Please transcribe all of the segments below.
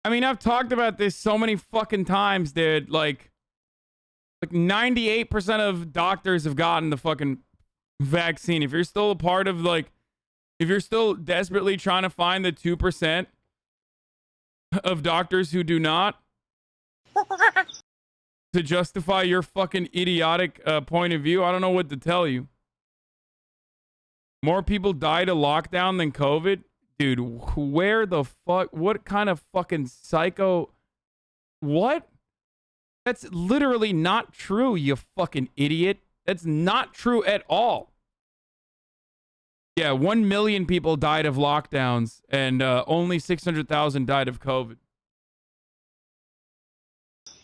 I mean, I've talked about this so many fucking times, dude. Like 98% of doctors have gotten the fucking vaccine. If you're still a part of if you're still desperately trying to find the 2% of doctors who do not to justify your fucking idiotic point of view, I don't know what to tell you. More people died of lockdown than COVID? Dude, where the fuck? What kind of fucking psycho? What? That's literally not true, you fucking idiot. That's not true at all. Yeah, 1 million people died of lockdowns and only 600,000 died of COVID.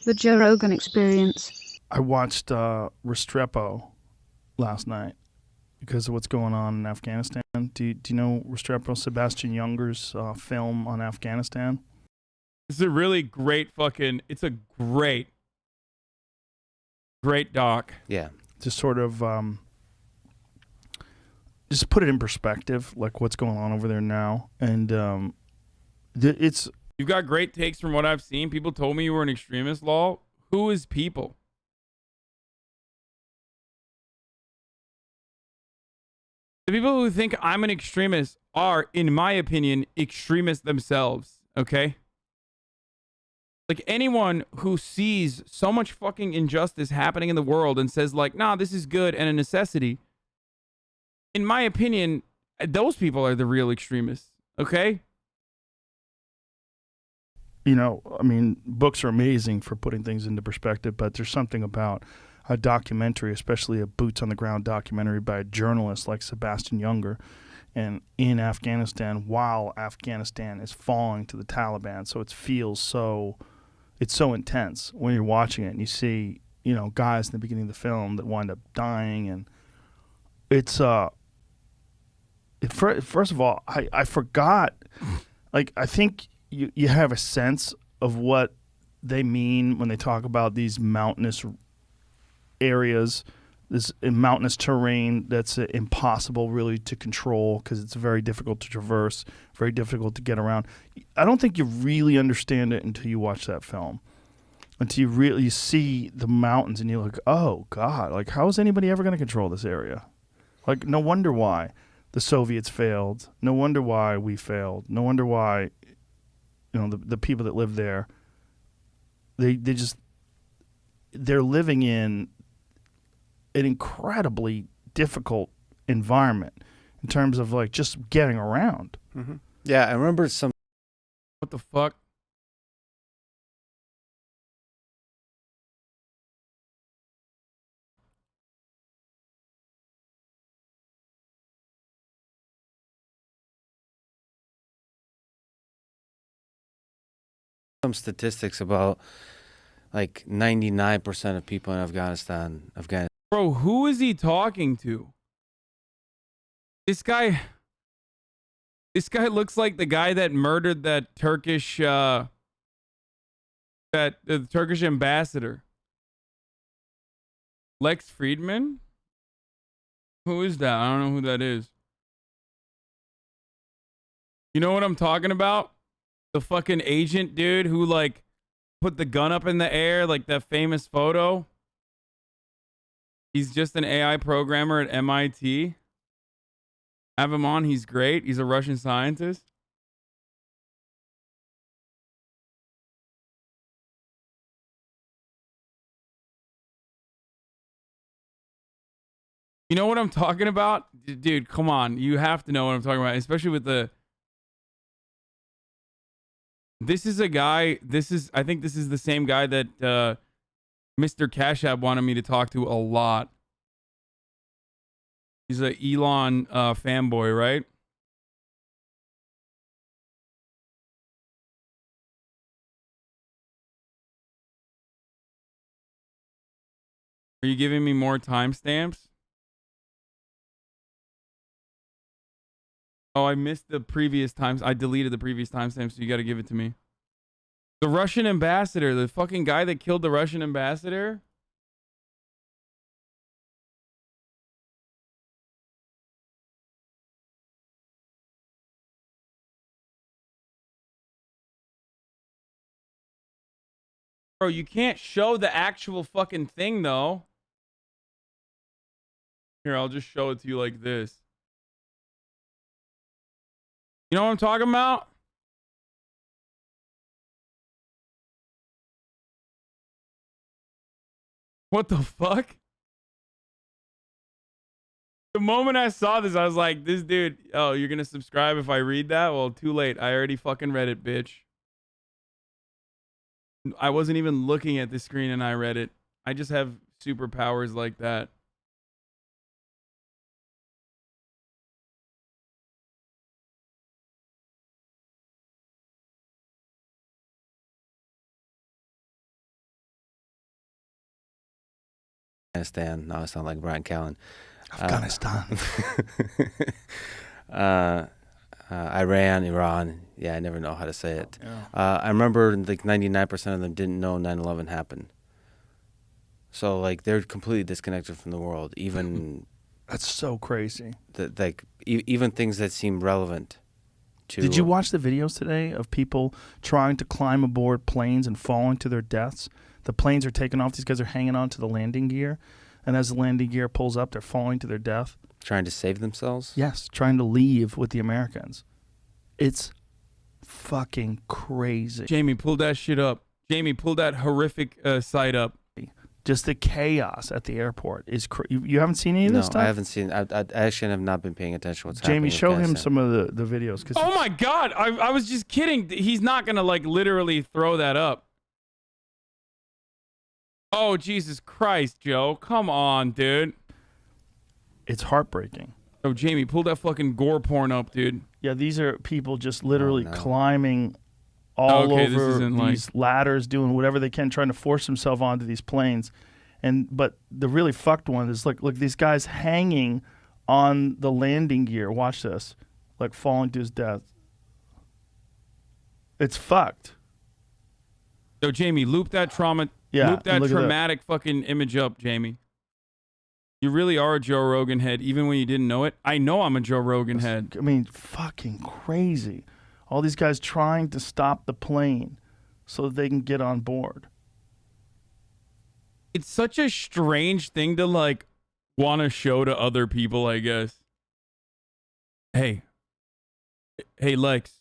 The Joe Rogan Experience. I watched Restrepo last night because of what's going on in Afghanistan. Do you know Restrepo, Sebastian Junger's film on Afghanistan? It's a really great fucking, it's a great doc. Yeah. Just sort of, just put it in perspective, like what's going on over there now. And it's... You've got great takes from what I've seen. People told me you were an extremist, Law. Who is people? The people who think I'm an extremist are, in my opinion, extremists themselves, okay? Like anyone who sees so much fucking injustice happening in the world and says like, nah, this is good and a necessity. In my opinion, those people are the real extremists, okay? You know, I mean, books are amazing for putting things into perspective, but there's something about a documentary, especially a boots-on-the-ground documentary by a journalist like Sebastian Junger, and in Afghanistan, while Afghanistan is falling to the Taliban. So it feels so, it's so intense when you're watching it and you see, you know, guys in the beginning of the film that wind up dying. And it's, first of all, I forgot, like, I think you have a sense of what they mean when they talk about these mountainous areas, this mountainous terrain that's impossible really to control because it's very difficult to traverse, very difficult to get around. I don't think you really understand it until you watch that film, until you really see the mountains and you're like, oh God, like how is anybody ever going to control this area? Like no wonder why the Soviets failed. No wonder why we failed. No wonder why, you know, the people that live there, they're living in an incredibly difficult environment in terms of like just getting around. Mm-hmm. Yeah, I remember some. What the fuck? Some statistics about like 99% of people in Afghanistan. Bro, who is he talking to? This guy looks like the guy that murdered that Turkish the Turkish ambassador. Lex Friedman? Who is that? I don't know who that is. You know what I'm talking about? The fucking agent dude who like put the gun up in the air, like that famous photo. He's just an AI programmer at MIT. Have him on. He's great. He's a Russian scientist. You know what I'm talking about? Dude, come on. You have to know what I'm talking about, especially with the... This is a guy, I think this is the same guy that Mr. Cash App wanted me to talk to a lot. He's a Elon fanboy, right? Are you giving me more timestamps? Oh, I missed the previous times. I deleted the previous timestamps, so you got to give it to me. The Russian ambassador, the fucking guy that killed the Russian ambassador. Bro, you can't show the actual fucking thing, though. Here, I'll just show it to you like this. You know what I'm talking about? What the fuck? The moment I saw this, I was like, this dude, oh, you're going to subscribe if I read that? Well, too late. I already fucking read it, bitch. I wasn't even looking at the screen and I read it. I just have superpowers like that. Afghanistan. Now I sound like Brian Callen. Afghanistan. Iran, Iran. Yeah, I never know how to say it. Yeah. I remember like 99% of them didn't know 9/11 happened. So like they're completely disconnected from the world. Even That's so crazy. even things that seem relevant to. Did you watch the videos today of people trying to climb aboard planes and falling to their deaths? The planes are taking off. These guys are hanging on to the landing gear. And as the landing gear pulls up, they're falling to their death. Trying to save themselves? Yes, trying to leave with the Americans. It's fucking crazy. Jamie, pull that shit up. Jamie, pull that horrific site up. Just the chaos at the airport is you haven't seen any of this stuff? No, I haven't seen. I actually have not been paying attention to what's happening. Jamie, show him some of the videos. Oh my God. I was just kidding. He's not going to like literally throw that up. Oh, Jesus Christ, Joe. Come on, dude. It's heartbreaking. Oh, Jamie, pull that fucking gore porn up, dude. Yeah, these are people just literally climbing all over these ladders, doing whatever they can, trying to force themselves onto these planes. But the really fucked one is look these guys hanging on the landing gear. Watch this, like falling to his death. It's fucked. So Jamie, loop that traumatic fucking image up, Jamie. You really are a Joe Rogan head, even when you didn't know it. I know I'm a Joe Rogan head. I mean, fucking crazy. All these guys trying to stop the plane so that they can get on board. It's such a strange thing to like want to show to other people, I guess. Hey, Lex,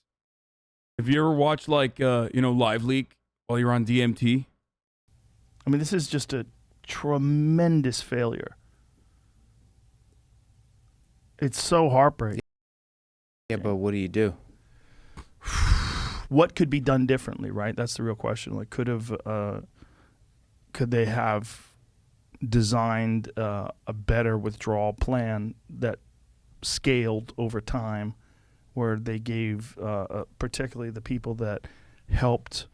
have you ever watched like Live Leak while you're on DMT? I mean, this is just a tremendous failure. It's so heartbreaking. Yeah, but what do you do? What could be done differently, right? That's the real question. Like, could they have designed a better withdrawal plan that scaled over time, where they gave particularly the people that helped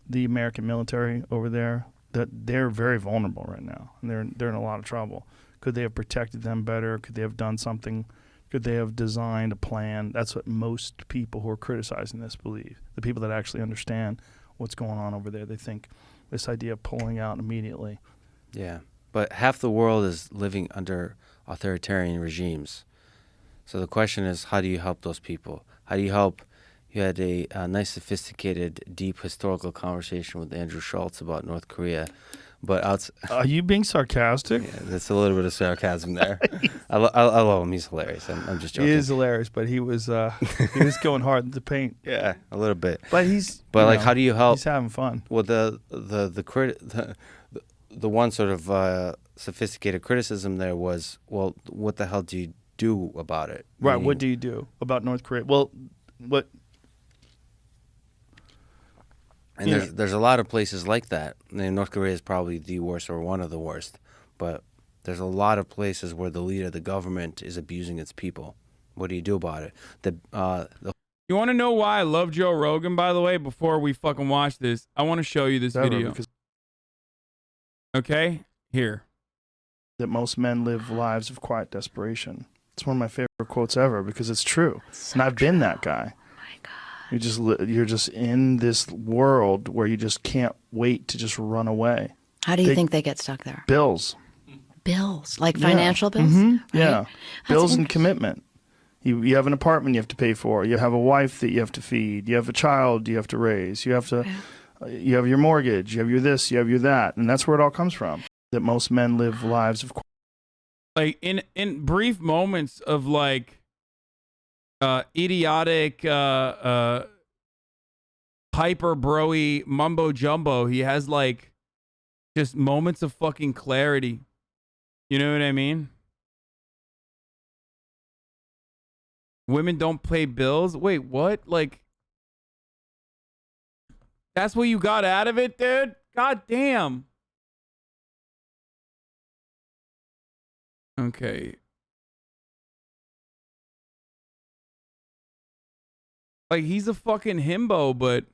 the American military over there, that they're very vulnerable right now, and they're in a lot of trouble. Could they have protected them better? Could they have done something? Could they have designed a plan? That's what most people who are criticizing this believe. The people that actually understand what's going on over there, they think this idea of pulling out immediately. Yeah, but half the world is living under authoritarian regimes. So the question is, how do you help those people? How do you help? You had a nice, sophisticated, deep historical conversation with Andrew Schultz about North Korea. But are you being sarcastic? Yeah, there's a little bit of sarcasm there. I love him. He's hilarious. I'm just joking. He is hilarious, but he was going hard in the paint. Yeah, a little bit. But how do you help? He's having fun. Well, the one sort of sophisticated criticism there was, well, what the hell do you do about it? Right. Meaning, what do you do about North Korea? Well, what? And there's a lot of places like that. I mean, North Korea is probably the worst or one of the worst, but there's a lot of places where the leader of the government is abusing its people. What do you do about it? You want to know why I love Joe Rogan, by the way, before we fucking watch this? I want to show you this video. Okay? Here. That most men live lives of quiet desperation. It's one of my favorite quotes ever because it's true. And I've been that guy. You're just in this world where you just can't wait to just run away. How do you think they get stuck there? Bills. Bills, like financial bills? Mm-hmm. Right? Yeah. Bills and commitment. You have an apartment you have to pay for. You have a wife that you have to feed. You have a child you have to raise. You have to You have your mortgage, you have your this, you have your that, and that's where it all comes from. That most men live lives of Like in brief moments of like idiotic hyper broy mumbo jumbo, he has like just moments of fucking clarity. You know what I mean? Women don't pay bills. Wait, what? Like, that's what you got out of it, dude? God damn. Okay. Like, he's a fucking himbo, but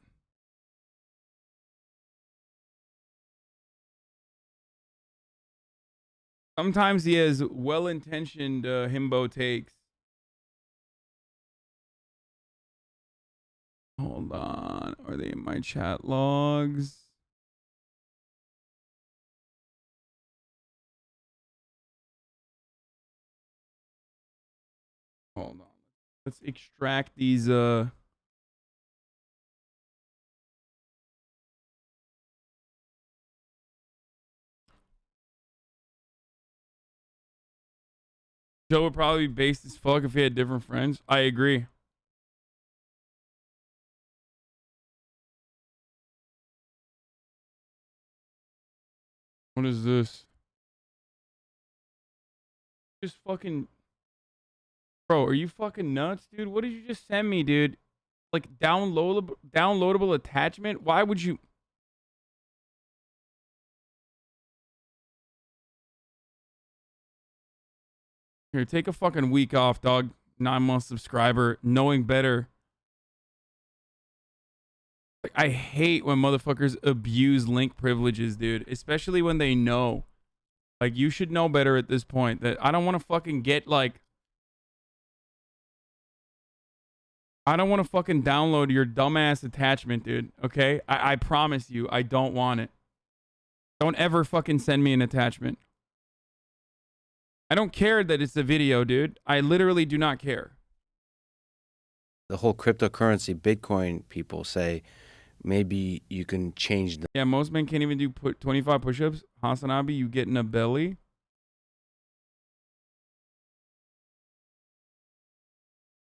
sometimes he has well-intentioned himbo takes. Hold on. Are they in my chat logs? Hold on. Let's extract these Joe would probably be based as fuck if he had different friends. I agree. What is this? Just fucking... Bro, are you fucking nuts, dude? What did you just send me, dude? Like, downloadable attachment? Why would you... Here, take a fucking week off, dog. 9-month subscriber, knowing better. Like, I hate when motherfuckers abuse link privileges, dude. Especially when they know. Like, you should know better at this point. That I don't want to fucking get, like... I don't want to fucking download your dumbass attachment, dude. Okay? I promise you, I don't want it. Don't ever fucking send me an attachment. I don't care that it's a video, dude. I literally do not care. The whole cryptocurrency, Bitcoin people say maybe you can change the. Yeah, most men can't even do 25 push-ups. Hasan, you getting a belly?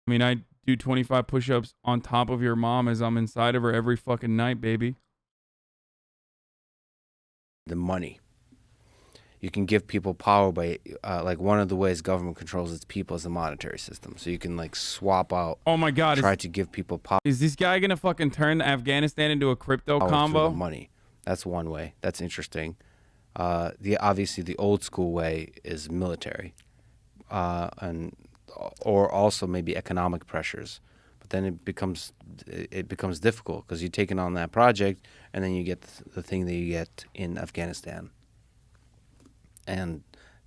I mean, I do 25 push-ups on top of your mom as I'm inside of her every fucking night, baby. The money. You can give people power by, like, one of the ways government controls its people is the monetary system. So you can, like, swap out. Oh my God. Try to give people power. Is this guy going to fucking turn Afghanistan into a crypto combo? Through the money. That's one way. That's interesting. Obviously the old school way is military, or also maybe economic pressures. But then it becomes difficult because you're taking on that project and then you get the thing that you get in Afghanistan. And,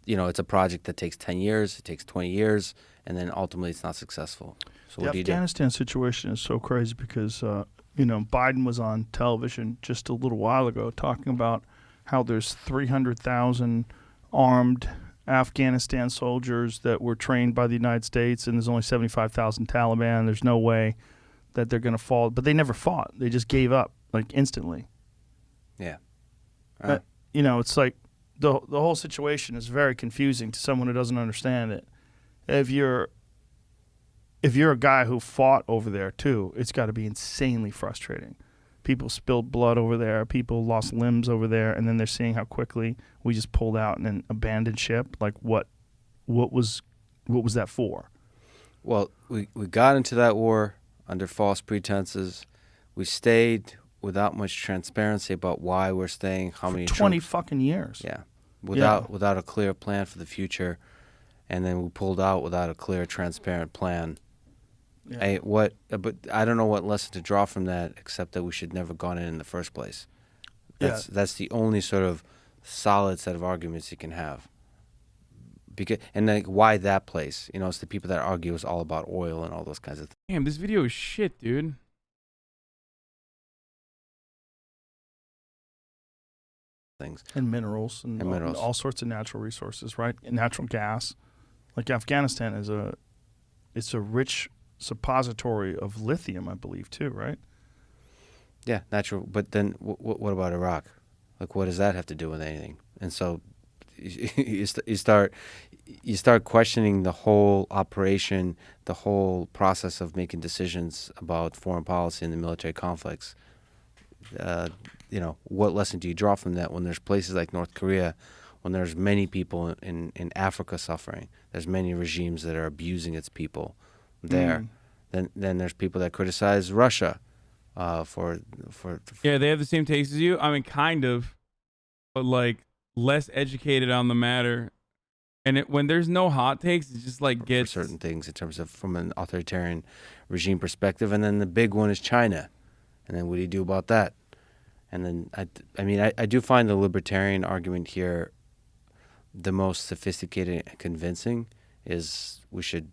you know, it's a project that takes 10 years, it takes 20 years, and then ultimately it's not successful. So what do you do? The Afghanistan situation is so crazy because, you know, Biden was on television just a little while ago talking about how there's 300,000 armed Afghanistan soldiers that were trained by the United States, and there's only 75,000 Taliban. There's no way that they're going to fall. But they never fought. They just gave up, like, instantly. Yeah. You know, it's like, the whole situation is very confusing to someone who doesn't understand it. If you're a guy who fought over there too, it's got to be insanely frustrating. People spilled blood over there, people lost limbs over there, and then they're seeing how quickly we just pulled out in an abandoned ship. Like, what was that for? Well, we got into that war under false pretenses. We stayed without much transparency about why we're staying, how many 20 troops. fucking years. Yeah. Without a clear plan for the future, and then we pulled out without a clear, transparent plan. Yeah. But I don't know what lesson to draw from that, except that we should never gone in the first place. That's the only sort of solid set of arguments you can have. And like, why that place? You know, it's the people that argue it's all about oil and all those kinds of things. Damn, this video is shit, dude. And minerals and all sorts of natural resources, right? And natural gas. Like, Afghanistan is it's a rich suppository of lithium, I believe, too, right? Yeah, natural. But then what about Iraq? Like, what does that have to do with anything? And so you start questioning the whole operation, the whole process of making decisions about foreign policy and the military conflicts. What lesson do you draw from that when there's places like North Korea, when there's many people in Africa suffering, there's many regimes that are abusing its people there. Then there's people that criticize Russia for Yeah, they have the same taste as you. I mean, kind of, but like less educated on the matter. And when there's no hot takes, it just like for gets certain things in terms of from an authoritarian regime perspective. And then the big one is China. And then what do you do about that? And then I do find the libertarian argument here the most sophisticated and convincing is we should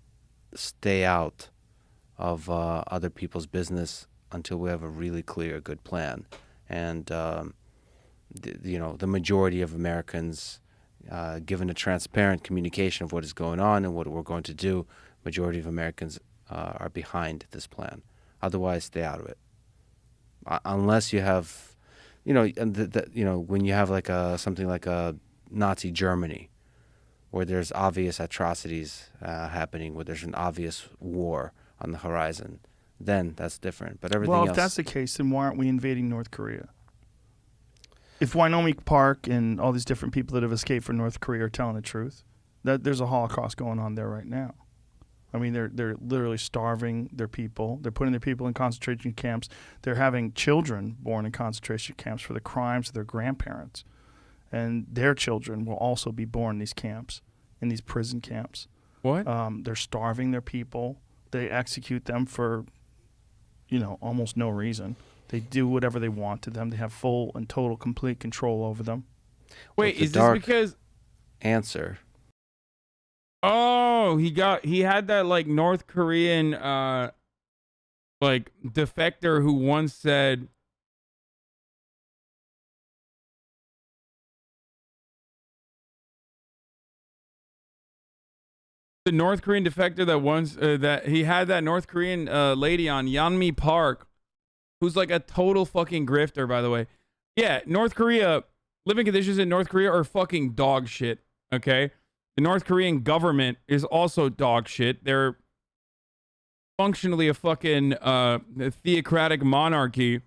stay out of other people's business until we have a really clear, good plan. And, the majority of Americans, given a transparent communication of what is going on and what we're going to do, majority of Americans are behind this plan. Otherwise, stay out of it. Unless you have, when you have like something like a Nazi Germany, where there's obvious atrocities happening, where there's an obvious war on the horizon, then that's different. But everything else. Well, if that's the case, then why aren't we invading North Korea? If Wyoming Park and all these different people that have escaped from North Korea are telling the truth, that there's a Holocaust going on there right now. I mean, they're literally starving their people. They're putting their people in concentration camps. They're having children born in concentration camps for the crimes of their grandparents. And their children will also be born in these camps, in these prison camps. what? They're starving their people. They execute them for, almost no reason. They do whatever they want to them. They have full and total, complete control over them. Wait, the is this dark because? answer. Oh, he had that like North Korean like defector who once said, the North Korean defector that once that he had that North Korean lady on Yeonmi Park, who's like a total fucking grifter, by the way. Yeah, North Korea, living conditions in North Korea are fucking dog shit. Okay, the North Korean government is also dog shit. They're functionally a fucking theocratic monarchy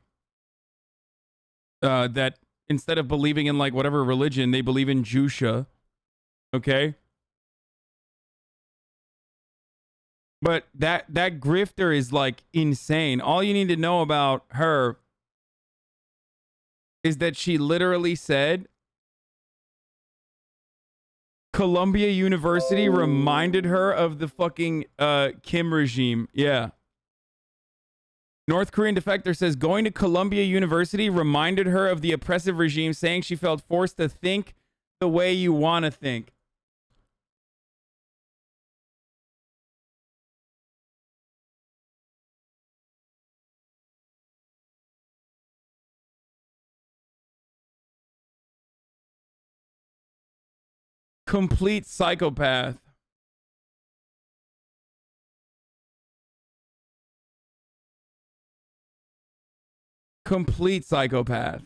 that instead of believing in like whatever religion, they believe in Jusha. Okay. But that grifter is like insane. All you need to know about her is that she literally said Columbia University reminded her of the fucking Kim regime. Yeah. North Korean defector says going to Columbia University reminded her of the oppressive regime, saying she felt forced to think the way you want to think. Complete psychopath. Complete psychopath.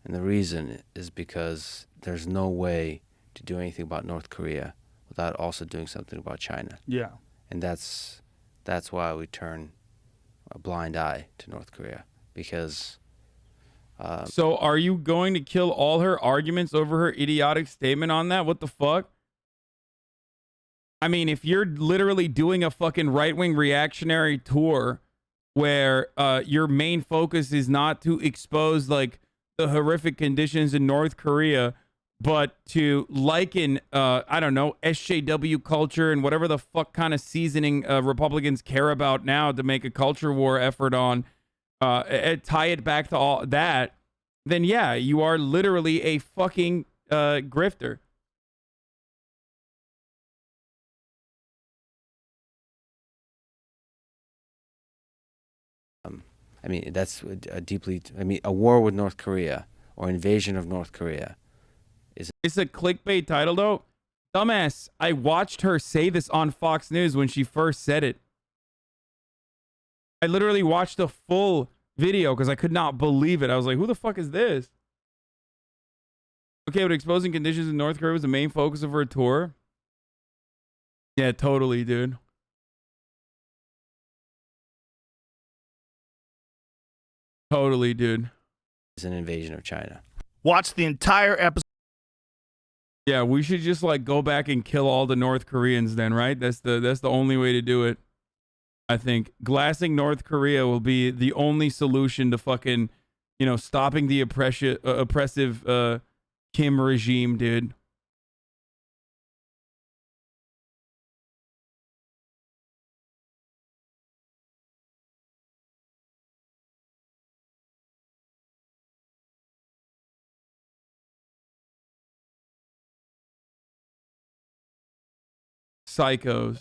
And the reason is because there's no way to do anything about North Korea without also doing something about China. Yeah. And that's why we turn a blind eye to North Korea, because So are you going to kill all her arguments over her idiotic statement on that? What the fuck? I mean, if you're literally doing a fucking right-wing reactionary tour where your main focus is not to expose like the horrific conditions in North Korea, but to liken, I don't know, SJW culture and whatever the fuck kind of seasoning Republicans care about now to make a culture war effort on, tie it back to all that, then yeah, you are literally a fucking grifter. I mean, that's a deeply. I mean, a war with North Korea or invasion of North Korea is. It's a clickbait title, though. Dumbass, I watched her say this on Fox News when she first said it. I literally watched a full video because I could not believe it. I was like, who the fuck is this? Okay, but exposing conditions in North Korea was the main focus of her tour. Yeah, totally, dude. Totally, dude. It's an invasion of China. Watch the entire episode. Yeah, we should just like go back and kill all the North Koreans then, right? That's the only way to do it. I think glassing North Korea will be the only solution to fucking, stopping the oppressive Kim regime, dude. Psychos.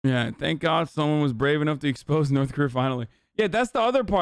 Yeah, thank God someone was brave enough to expose North Korea finally. Yeah, that's the other part.